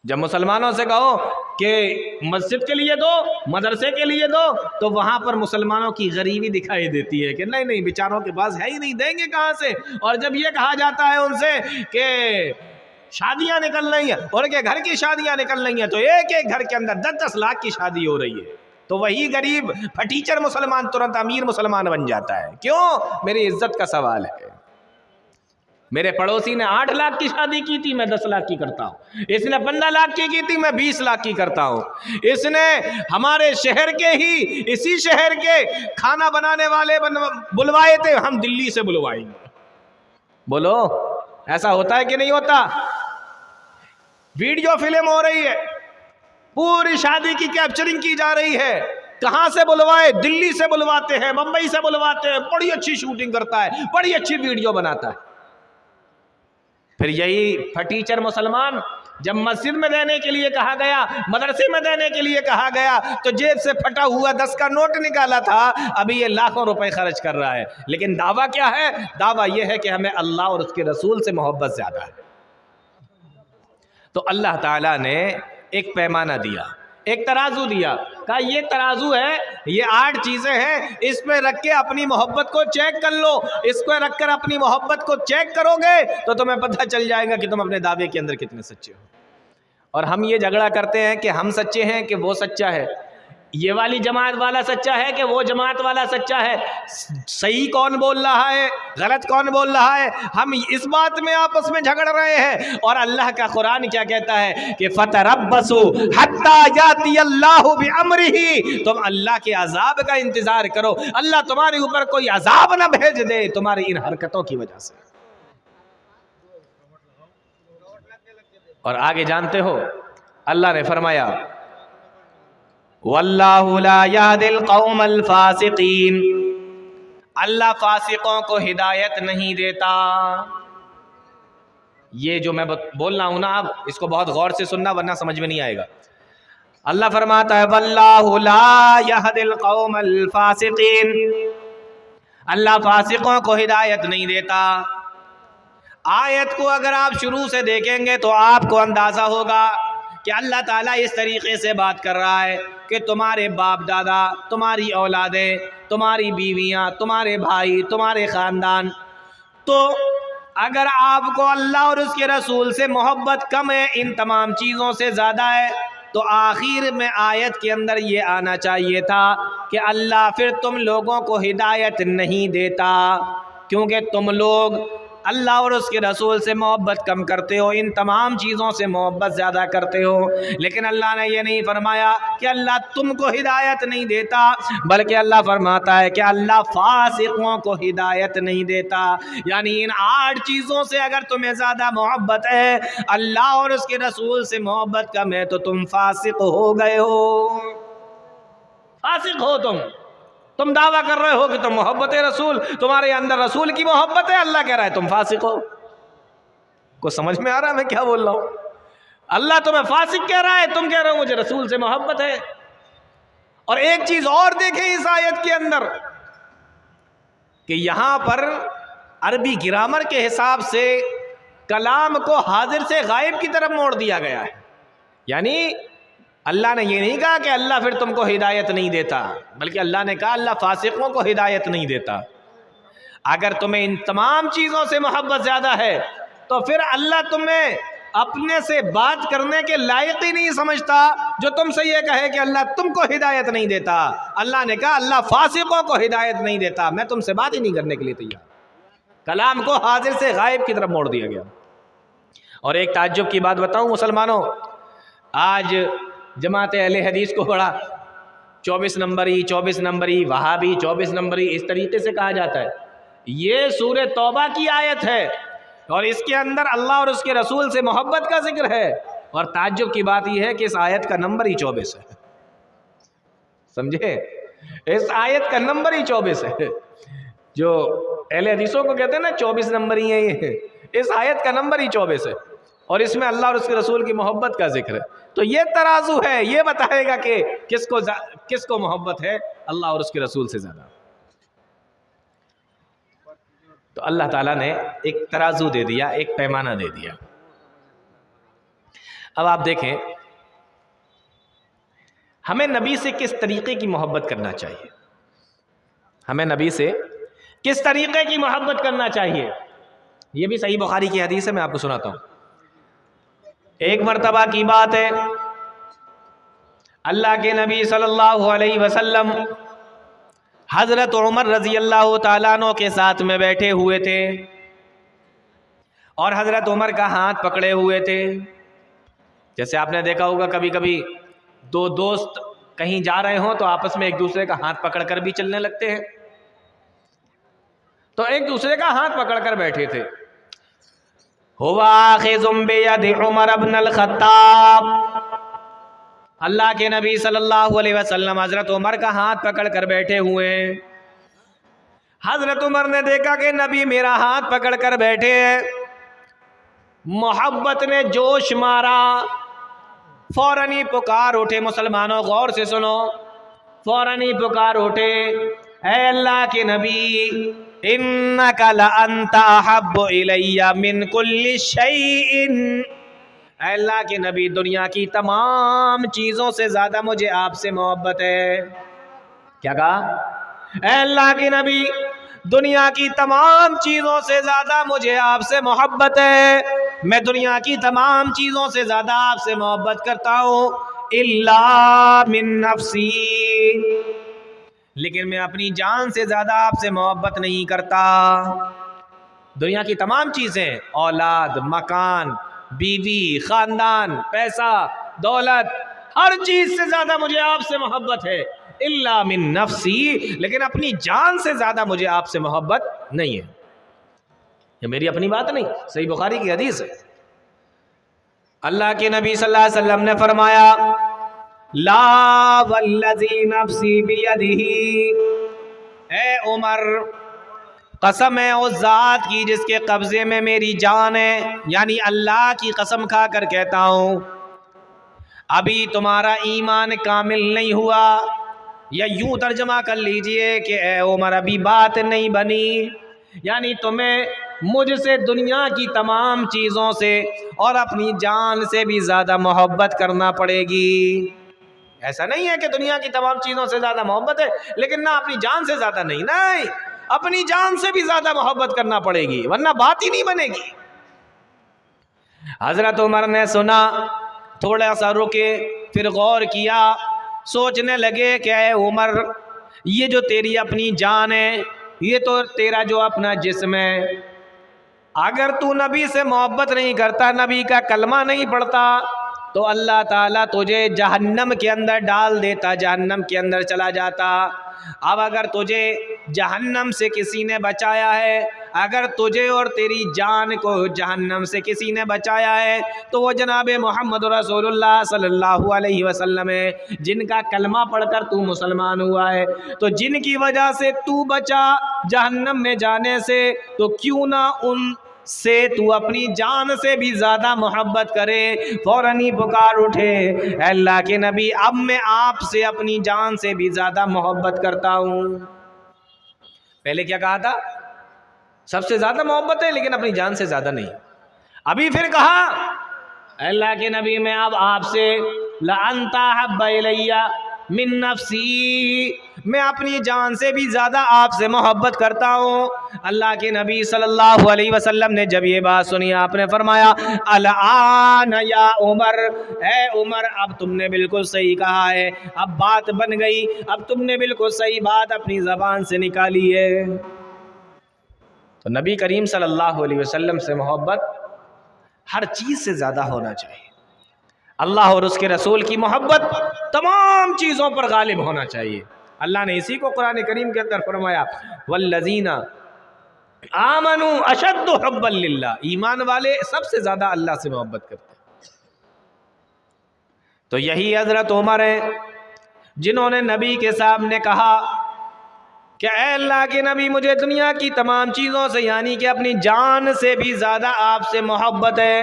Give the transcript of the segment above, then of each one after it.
جب مسلمانوں سے کہو کہ مسجد کے لیے دو، مدرسے کے لیے دو، تو وہاں پر مسلمانوں کی غریبی دکھائی دیتی ہے کہ نہیں نہیں بیچاروں کے پاس ہے ہی نہیں، دیں گے کہاں سے۔ اور جب یہ کہا جاتا ہے ان سے کہ شادیاں نکل رہی ہیں اور کہ گھر کی شادیاں نکل رہی ہیں، تو ایک ایک گھر کے اندر 10-10 لاکھ کی شادی ہو رہی ہے، تو وہی غریب پھٹیچر مسلمان ترنت امیر مسلمان بن جاتا ہے۔ کیوں؟ میری عزت کا سوال ہے۔ میرے پڑوسی نے 8 لاکھ کی شادی کی تھی، میں 10 لاکھ کی کرتا ہوں۔ اس نے 15 لاکھ کی تھی، میں 20 لاکھ کی کرتا ہوں۔ اس نے ہمارے شہر کے ہی، اسی شہر کے کھانا بنانے والے بلوائے تھے، ہم دلی سے بلوائیں گے۔ بولو ایسا ہوتا ہے کہ نہیں ہوتا؟ ویڈیو فلم ہو رہی ہے، پوری شادی کی کیپچرنگ کی جا رہی ہے۔ کہاں سے بلوائے؟ دلی سے بلواتے ہیں، ممبئی سے بلواتے ہیں، بڑی اچھی شوٹنگ کرتا ہے، بڑی اچھی ویڈیو بناتا ہے۔ پھر یہی پھٹیچر مسلمان جب مسجد میں دینے کے لیے کہا گیا، مدرسے میں دینے کے لیے کہا گیا، تو جیب سے پھٹا ہوا 10 کا نوٹ نکالا تھا، ابھی یہ لاکھوں روپے خرچ کر رہا ہے۔ لیکن دعویٰ کیا ہے؟ دعویٰ یہ ہے کہ ہمیں اللہ اور اس کے رسول سے محبت زیادہ ہے۔ تو اللہ تعالیٰ نے ایک پیمانہ دیا، ایک ترازو دیا، کہا یہ ترازو ہے، یہ 8 چیزیں ہیں، اس پہ رکھ کے اپنی محبت کو چیک کر لو۔ اس کو رکھ کر اپنی محبت کو چیک کرو گے تو تمہیں پتہ چل جائے گا کہ تم اپنے دعوے کے اندر کتنے سچے ہو۔ اور ہم یہ جھگڑا کرتے ہیں کہ ہم سچے ہیں کہ وہ سچا ہے، یہ والی جماعت والا سچا ہے کہ وہ جماعت والا سچا ہے، صحیح کون بول رہا ہے، غلط کون بول رہا ہے، ہم اس بات میں آپس میں جھگڑ رہے ہیں۔ اور اللہ کا قرآن کیا کہتا ہے کہ فَتَرَبَّصُوا حَتَّى يَأْتِيَ اللَّهُ بِأَمْرِهِ، تم اللہ کے عذاب کا انتظار کرو، اللہ تمہارے اوپر کوئی عذاب نہ بھیج دے تمہاری ان حرکتوں کی وجہ سے۔ اور آگے جانتے ہو اللہ نے فرمایا وَاللَّهُ لَا يَهْدِي الْقَوْمَ الْفَاسِقِينَ، اللہ فاسقوں کو ہدایت نہیں دیتا۔ یہ جو میں بول رہا ہوں نا، آپ اس کو بہت غور سے سننا ورنہ سمجھ میں نہیں آئے گا۔ اللہ فرماتا ہے وَاللَّهُ لَا يَهْدِي الْقَوْمَ الْفَاسِقِينَ، اللہ فاسقوں کو ہدایت نہیں دیتا۔ آیت کو اگر آپ شروع سے دیکھیں گے تو آپ کو اندازہ ہوگا کہ اللہ تعالیٰ اس طریقے سے بات کر رہا ہے کہ تمہارے باپ دادا، تمہاری اولادیں، تمہاری بیویاں، تمہارے بھائی، تمہارے خاندان، تو اگر آپ کو اللہ اور اس کے رسول سے محبت کم ہے، ان تمام چیزوں سے زیادہ ہے، تو آخر میں آیت کے اندر یہ آنا چاہیے تھا کہ اللہ پھر تم لوگوں کو ہدایت نہیں دیتا، کیونکہ تم لوگ اللہ اور اس کے رسول سے محبت کم کرتے ہو، ان تمام چیزوں سے محبت زیادہ کرتے ہو۔ لیکن اللہ نے یہ نہیں فرمایا کہ اللہ تم کو ہدایت نہیں دیتا، بلکہ اللہ فرماتا ہے کہ اللہ فاسقوں کو ہدایت نہیں دیتا۔ یعنی ان 8 چیزوں سے اگر تمہیں زیادہ محبت ہے، اللہ اور اس کے رسول سے محبت کم ہے، تو تم فاسق ہو گئے ہو۔ فاسق ہو تم دعویٰ کر رہے ہو کہ تم محبت رسول، تمہارے اندر رسول کی محبت ہے، اللہ کہہ رہا ہے تم فاسق ہو۔ کو سمجھ میں آ رہا ہے میں کیا بول رہا ہوں؟ اللہ تمہیں فاسق کہہ رہا ہے، تم کہہ رہے ہو مجھے رسول سے محبت ہے۔ اور ایک چیز اور دیکھیں اس آیت کے اندر کہ یہاں پر عربی گرامر کے حساب سے کلام کو حاضر سے غائب کی طرف موڑ دیا گیا ہے۔ یعنی اللہ نے یہ نہیں کہا کہ اللہ پھر تم کو ہدایت نہیں دیتا، بلکہ اللہ نے کہا اللہ فاسقوں کو ہدایت نہیں دیتا۔ اگر تمہیں ان تمام چیزوں سے محبت زیادہ ہے تو پھر اللہ تمہیں اپنے سے بات کرنے کے لائق ہی نہیں سمجھتا جو تم سے یہ کہے کہ اللہ تم کو ہدایت نہیں دیتا۔ اللہ نے کہا اللہ فاسقوں کو ہدایت نہیں دیتا، میں تم سے بات ہی نہیں کرنے کے لیے تیار۔ کلام کو حاضر سے غائب کی طرف موڑ دیا گیا۔ اور ایک تعجب کی بات بتاؤں مسلمانوں، آج جماعت اہل حدیث کو بڑا 24 نمبری 24 نمبری وہابی 24 نمبری اس طریقے سے کہا جاتا ہے۔ یہ سورہ توبہ کی آیت ہے اور اس کے اندر اللہ اور اس کے رسول سے محبت کا ذکر ہے، اور تعجب کی بات یہ ہے کہ اس آیت کا نمبر ہی 24 ہے۔ سمجھے؟ اس آیت کا نمبر ہی 24 ہے۔ جو اہل حدیثوں کو کہتے ہیں نا 24 نمبری ہیں، یہ اس آیت کا نمبر ہی 24 ہے، اور اس میں اللہ اور اس کے رسول کی محبت کا ذکر ہے۔ تو یہ ترازو ہے، یہ بتائے گا کہ کس کو محبت ہے اللہ اور اس کے رسول سے زیادہ۔ تو اللہ تعالیٰ نے ایک ترازو دے دیا، ایک پیمانہ دے دیا۔ اب آپ دیکھیں ہمیں نبی سے کس طریقے کی محبت کرنا چاہیے، ہمیں نبی سے کس طریقے کی محبت کرنا چاہیے. یہ بھی صحیح بخاری کی حدیث ہے، میں آپ کو سناتا ہوں. ایک مرتبہ کی بات ہے، اللہ کے نبی صلی اللہ علیہ وسلم حضرت عمر رضی اللہ تعالیٰ عنہ کے ساتھ میں بیٹھے ہوئے تھے اور حضرت عمر کا ہاتھ پکڑے ہوئے تھے. جیسے آپ نے دیکھا ہوگا کبھی کبھی دو دوست کہیں جا رہے ہوں تو آپس میں ایک دوسرے کا ہاتھ پکڑ کر بھی چلنے لگتے ہیں، تو ایک دوسرے کا ہاتھ پکڑ کر بیٹھے تھے. ہوا آخذ بید عمر بن الخطاب، اللہ کے نبی صلی اللہ علیہ وسلم حضرت عمر کا ہاتھ پکڑ کر بیٹھے ہوئے ہیں. حضرت عمر نے دیکھا کہ نبی میرا ہاتھ پکڑ کر بیٹھے ہیں، محبت نے جوش مارا، فوراً ہی پکار اٹھے. مسلمانوں غور سے سنو، فوراً ہی پکار اٹھے، اے اللہ کے نبی انک لانت احب الی من کل شیء، اے اللہ کے نبی دنیا کی تمام چیزوں سے زیادہ مجھے آپ سے محبت ہے. کیا کہا؟ اے اللہ کے نبی دنیا کی تمام چیزوں سے زیادہ مجھے آپ سے محبت ہے، میں دنیا کی تمام چیزوں سے زیادہ آپ سے محبت کرتا ہوں، الا من نفسی، لیکن میں اپنی جان سے زیادہ آپ سے محبت نہیں کرتا. دنیا کی تمام چیزیں، اولاد، مکان، بیوی، خاندان، پیسہ، دولت، ہر چیز سے زیادہ مجھے آپ سے محبت ہے، الا من نفسی، لیکن اپنی جان سے زیادہ مجھے آپ سے محبت نہیں ہے. یہ میری اپنی بات نہیں، صحیح بخاری کی حدیث ہے. اللہ کے نبی صلی اللہ علیہ وسلم نے فرمایا لا والذی نفسی بیدہ، اے عمر قسم ہے اس ذات کی جس کے قبضے میں میری جان ہے، یعنی اللہ کی قسم کھا کر کہتا ہوں ابھی تمہارا ایمان کامل نہیں ہوا، یا یوں ترجمہ کر لیجئے کہ اے عمر ابھی بات نہیں بنی، یعنی تمہیں مجھ سے دنیا کی تمام چیزوں سے اور اپنی جان سے بھی زیادہ محبت کرنا پڑے گی. ایسا نہیں ہے کہ دنیا کی تمام چیزوں سے زیادہ محبت ہے لیکن نہ اپنی جان سے زیادہ نہیں، اپنی جان سے بھی زیادہ محبت کرنا پڑے گی ورنہ بات ہی نہیں بنے گی. حضرت عمر نے سنا، تھوڑا سا رکے، پھر غور کیا، سوچنے لگے کہ اے عمر یہ جو تیری اپنی جان ہے، یہ تو تیرا جو اپنا جسم ہے، اگر تو نبی سے محبت نہیں کرتا، نبی کا کلمہ نہیں پڑھتا، تو اللہ تعالیٰ تجھے جہنم کے اندر ڈال دیتا، جہنم کے اندر چلا جاتا. اب اگر تجھے جہنم سے کسی نے بچایا ہے، اگر تجھے اور تیری جان کو جہنم سے کسی نے بچایا ہے تو وہ جناب محمد رسول اللہ صلی اللہ علیہ وسلم ہے، جن کا کلمہ پڑھ کر تو مسلمان ہوا ہے. تو جن کی وجہ سے تو بچا جہنم میں جانے سے، تو کیوں نہ ان سے تو اپنی جان سے بھی زیادہ محبت کرے. فوراً ہی پکار اٹھے، اے اللہ کے نبی اب میں آپ سے اپنی جان سے بھی زیادہ محبت کرتا ہوں. پہلے کیا کہا تھا؟ سب سے زیادہ محبت ہے لیکن اپنی جان سے زیادہ نہیں. ابھی پھر کہا اے اللہ کے نبی میں اب آپ سے لَأَنْتَ أَحَبَّ إِلَيَّ مِن نَفْسِي، میں اپنی جان سے بھی زیادہ آپ سے محبت کرتا ہوں. اللہ کے نبی صلی اللہ علیہ وسلم نے جب یہ بات سنی، آپ نے فرمایا الآن یا عمر، اے عمر اب تم نے بالکل صحیح کہا ہے، اب بات بن گئی، اب تم نے بالکل صحیح بات اپنی زبان سے نکالی ہے. تو نبی کریم صلی اللہ علیہ وسلم سے محبت ہر چیز سے زیادہ ہونا چاہیے. اللہ اور اس کے رسول کی محبت تمام چیزوں پر غالب ہونا چاہیے. اللہ نے اسی کو قرآن کریم کے اندر فرمایا والذین آمنوا اشد حبا للہ، ایمان والے سب سے زیادہ اللہ سے محبت کرتے ہیں. تو یہی حضرت عمر ہیں جنہوں نے نبی کے سامنے کہا کہ اے اللہ کے نبی مجھے دنیا کی تمام چیزوں سے یعنی کہ اپنی جان سے بھی زیادہ آپ سے محبت ہے.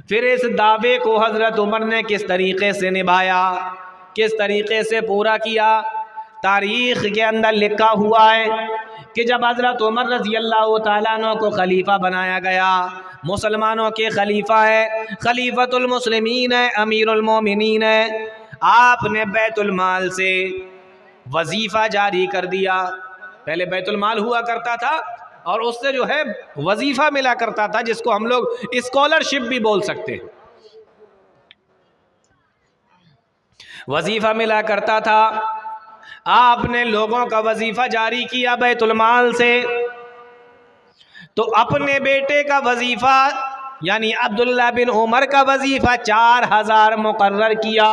پھر اس دعوے کو حضرت عمر نے کس طریقے سے نبھایا، کس طریقے سے پورا کیا. تاریخ کے اندر لکھا ہوا ہے کہ جب حضرت عمر رضی اللہ تعالیٰ عنہ کو خلیفہ بنایا گیا مسلمانوں کے خلیفہ ہے، خلیفۃ المسلمین ہے، امیر المومنین ہے، آپ نے بیت المال سے وظیفہ جاری کر دیا۔ پہلے بیت المال ہوا کرتا تھا اور اس سے جو ہے وظیفہ ملا کرتا تھا، جس کو ہم لوگ اسکالرشپ بھی بول سکتے ہیں۔ وظیفہ ملا کرتا تھا، آپ نے لوگوں کا وظیفہ جاری کیا بیت المال سے، تو اپنے بیٹے کا وظیفہ یعنی عبداللہ بن عمر کا وظیفہ 4000 مقرر کیا۔